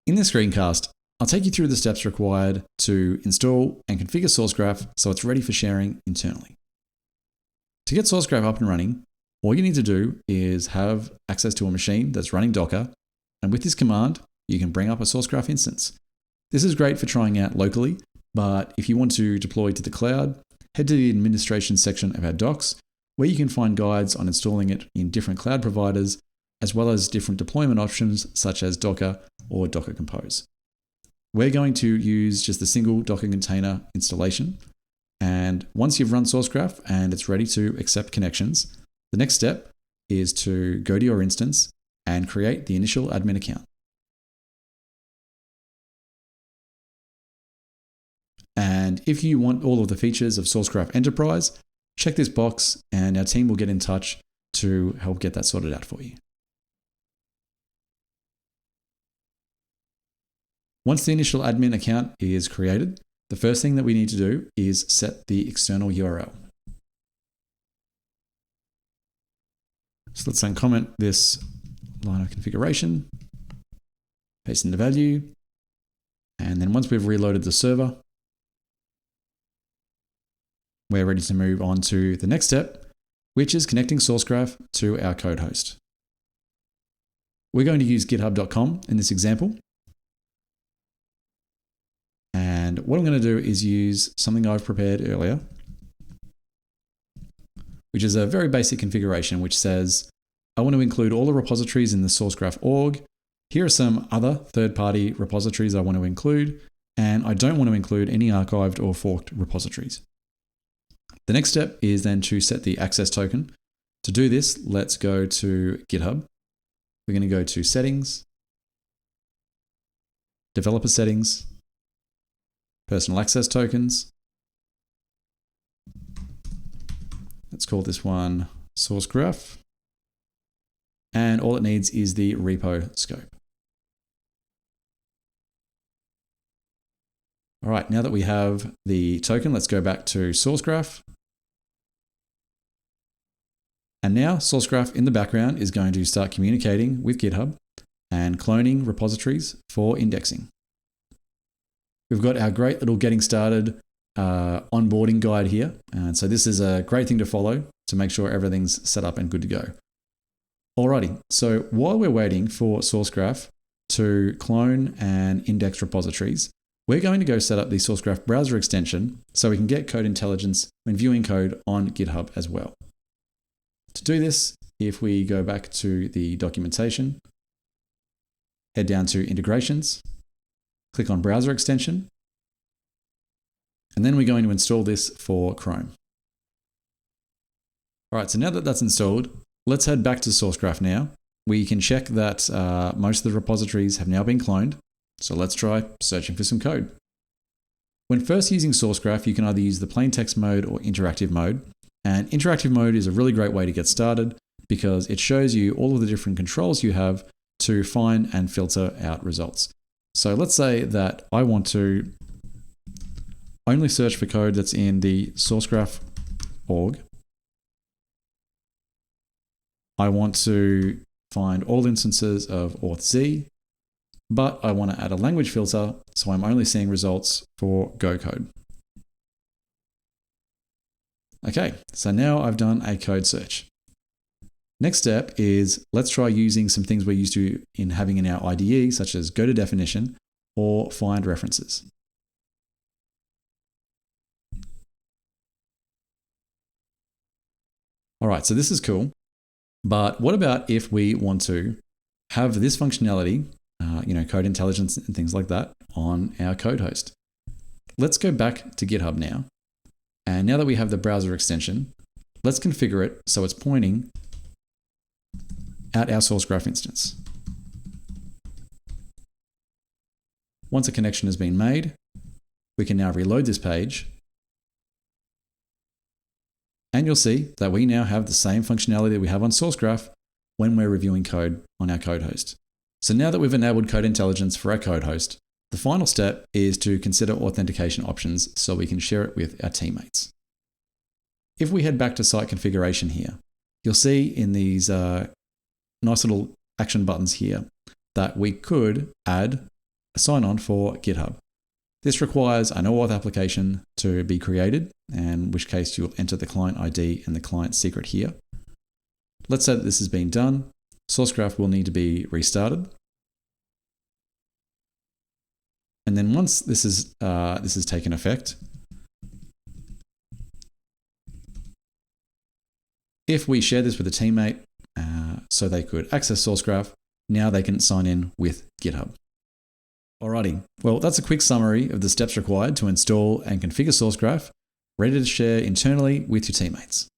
In this screencast, I'll take you through the steps required to install and configure Sourcegraph so it's ready for sharing internally. To get Sourcegraph up and running, all you need to do is have access to a machine that's running Docker, and with this command, you can bring up a Sourcegraph instance. This is great for trying out locally, but if you want to deploy to the cloud, head to the administration section of our docs, where you can find guides on installing it in different cloud providers, as well as different deployment options such as Docker or Docker Compose. We're going to use just a single Docker container installation. And once you've run Sourcegraph and it's ready to accept connections, the next step is to go to your instance and create the initial admin account. And if you want all of the features of Sourcegraph Enterprise, check this box and our team will get in touch to help get that sorted out for you. Once the initial admin account is created, the first thing that we need to do is set the external URL. So let's uncomment this line of configuration, paste in the value, and then once we've reloaded the server, we're ready to move on to the next step, which is connecting Sourcegraph to our code host. We're going to use github.com in this example. And what I'm going to do is use something I've prepared earlier, which is a very basic configuration which says, I want to include all the repositories in the Sourcegraph org. Here are some other third-party repositories I want to include, and I don't want to include any archived or forked repositories. The next step is then to set the access token. To do this, let's go to GitHub. We're going to go to Settings, Developer Settings, Personal access tokens. Let's call this one Sourcegraph. And all it needs is the repo scope. All right, now that we have the token, let's go back to Sourcegraph. And now Sourcegraph in the background is going to start communicating with GitHub and cloning repositories for indexing. We've got our great little getting started onboarding guide here. And so this is a great thing to follow to make sure everything's set up and good to go. Alrighty, so while we're waiting for Sourcegraph to clone and index repositories, we're going to go set up the Sourcegraph browser extension so we can get code intelligence when viewing code on GitHub as well. To do this, if we go back to the documentation, head down to integrations, click on browser extension, and then we're going to install this for Chrome. All right, so now that that's installed, let's head back to Sourcegraph now. We can check that most of the repositories have now been cloned. So let's try searching for some code. When first using Sourcegraph, you can either use the plain text mode or interactive mode. And interactive mode is a really great way to get started because it shows you all of the different controls you have to find and filter out results. So let's say that I want to only search for code that's in the Sourcegraph org. I want to find all instances of auth-z, but I want to add a language filter, so I'm only seeing results for Go code. Okay, so now I've done a code search. Next step is let's try using some things we're used to in having in our IDE, such as go to definition or find references. All right, so this is cool. But what about if we want to have this functionality, code intelligence and things like that on our code host? Let's go back to GitHub now. And now that we have the browser extension, let's configure it so it's pointing at our Sourcegraph instance. Once a connection has been made, we can now reload this page. And you'll see that we now have the same functionality that we have on Sourcegraph when we're reviewing code on our code host. So now that we've enabled code intelligence for our code host, the final step is to consider authentication options so we can share it with our teammates. If we head back to site configuration here, you'll see in these nice little action buttons here that we could add a sign-on for GitHub. This requires an OAuth application to be created, in which case you'll enter the client ID and the client secret here. Let's say that this has been done. Sourcegraph will need to be restarted. And then once this has taken effect, if we share this with a teammate so they could access Sourcegraph, now they can sign in with GitHub. Alrighty, well, that's a quick summary of the steps required to install and configure Sourcegraph, ready to share internally with your teammates.